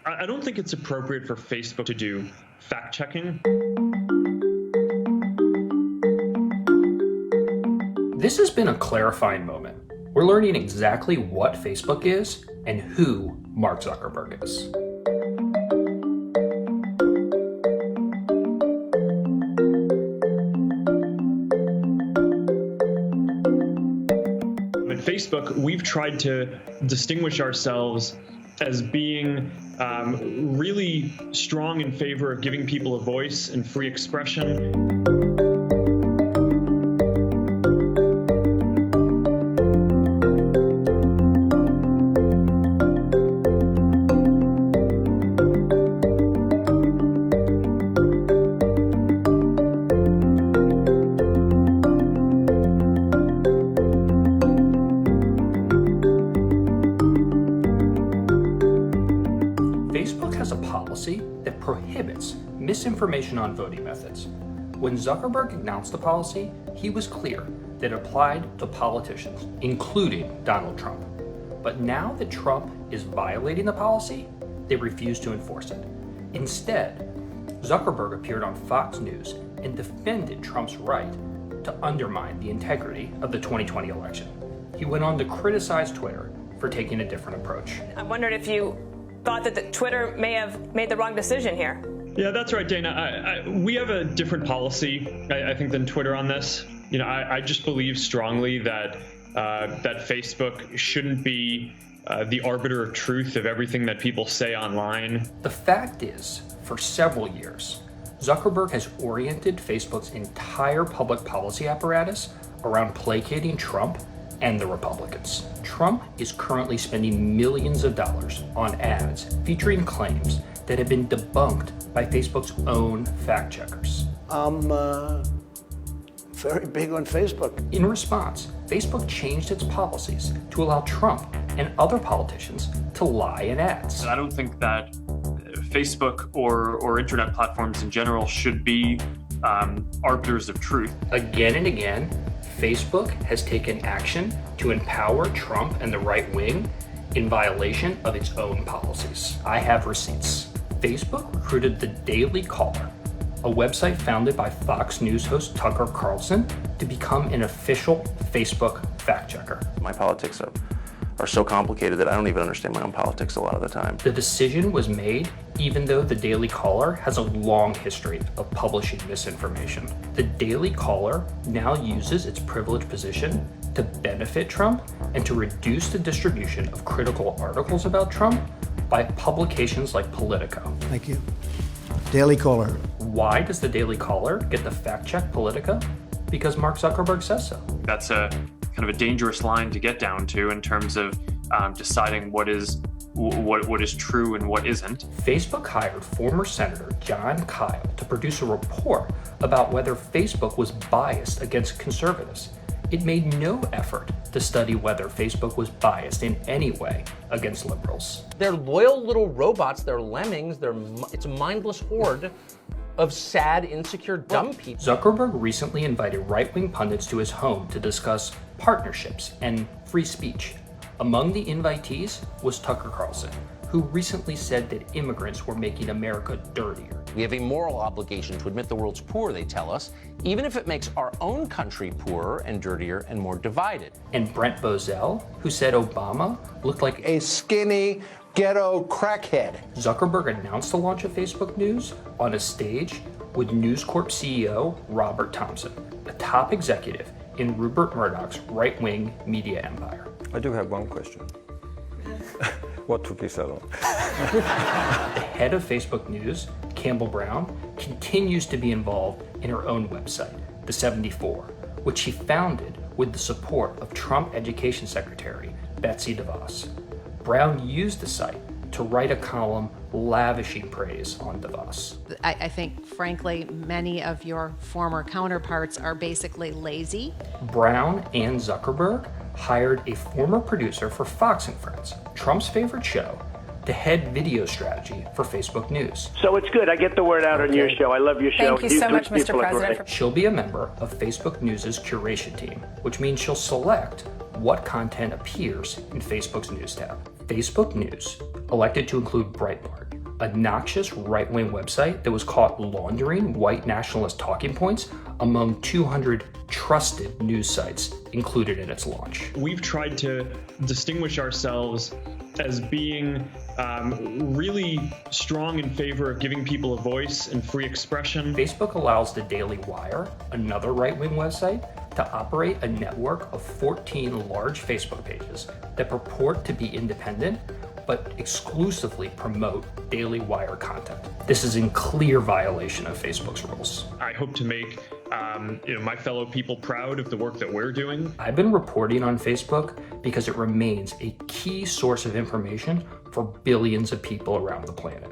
I don't think it's appropriate for Facebook to do fact-checking. This has been a clarifying moment. We're learning exactly what Facebook is and who Mark Zuckerberg is. At Facebook, we've tried to distinguish ourselves as being really strong in favor of giving people a voice and free expression. Facebook has a policy that prohibits misinformation on voting methods. When Zuckerberg announced the policy, he was clear that it applied to politicians, including Donald Trump. But now that Trump is violating the policy, they refuse to enforce it. Instead, Zuckerberg appeared on Fox News and defended Trump's right to undermine the integrity of the 2020 election. He went on to criticize Twitter for taking a different approach. I wondered if you thought that Twitter may have made the wrong decision here. Yeah, that's right, Dana. We have a different policy, I think, than Twitter on this. I just believe strongly that Facebook shouldn't be the arbiter of truth of everything that people say online. The fact is, for several years, Zuckerberg has oriented Facebook's entire public policy apparatus around placating Trump and the Republicans. Trump is currently spending millions of dollars on ads featuring claims that have been debunked by Facebook's own fact checkers. I'm very big on Facebook. In response, Facebook changed its policies to allow Trump and other politicians to lie in ads. I don't think that Facebook or internet platforms in general should be arbiters of truth. Again and again, Facebook has taken action to empower Trump and the right wing in violation of its own policies. I have receipts. Facebook recruited the Daily Caller, a website founded by Fox News host Tucker Carlson, to become an official Facebook fact checker. My politics are so complicated that I don't even understand my own politics a lot of the time. The decision was made even though the Daily Caller has a long history of publishing misinformation. The Daily Caller now uses its privileged position to benefit Trump and to reduce the distribution of critical articles about Trump by publications like Politico. Thank you. Daily Caller. Why does the Daily Caller get the fact check Politico? Because Mark Zuckerberg says so. That's a kind of a dangerous line to get down to in terms of deciding what is true and what isn't. Facebook hired former Senator John Kyle to produce a report about whether Facebook was biased against conservatives. It made no effort to study whether Facebook was biased in any way against liberals. They're loyal little robots, they're lemmings, it's a mindless horde of sad, insecure, dumb people. Zuckerberg recently invited right-wing pundits to his home to discuss partnerships and free speech. Among the invitees was Tucker Carlson, who recently said that immigrants were making America dirtier. We have a moral obligation to admit the world's poor, they tell us, even if it makes our own country poorer and dirtier and more divided. And Brent Bozell, who said Obama looked like A skinny ghetto crackhead. Zuckerberg announced the launch of Facebook News on a stage with News Corp CEO Robert Thompson, a top executive in Rupert Murdoch's right-wing media empire. I do have one question. What took you so long? The head of Facebook News, Campbell Brown, continues to be involved in her own website, The 74, which she founded with the support of Trump Education Secretary Betsy DeVos. Brown used the site to write a column lavishing praise on DeVos. I think, frankly, many of your former counterparts are basically lazy. Brown and Zuckerberg hired a former producer for Fox and Friends, Trump's favorite show, to head video strategy for Facebook News. So it's good. I get the word out on your show. I love your show. Thank you so much, Mr. President. She'll be a member of Facebook News' curation team, which means she'll select what content appears in Facebook's News tab. Facebook News, elected to include Breitbart, a noxious right-wing website that was caught laundering white nationalist talking points among 200 trusted news sites included in its launch. We've tried to distinguish ourselves as being really strong in favor of giving people a voice and free expression. Facebook allows the Daily Wire, another right-wing website, to operate a network of 14 large Facebook pages that purport to be independent but exclusively promote Daily Wire content. This is in clear violation of Facebook's rules. I hope to make my fellow people proud of the work that we're doing. I've been reporting on Facebook because it remains a key source of information for billions of people around the planet.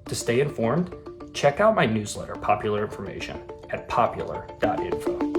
To stay informed, check out my newsletter, Popular Information, at popular.info.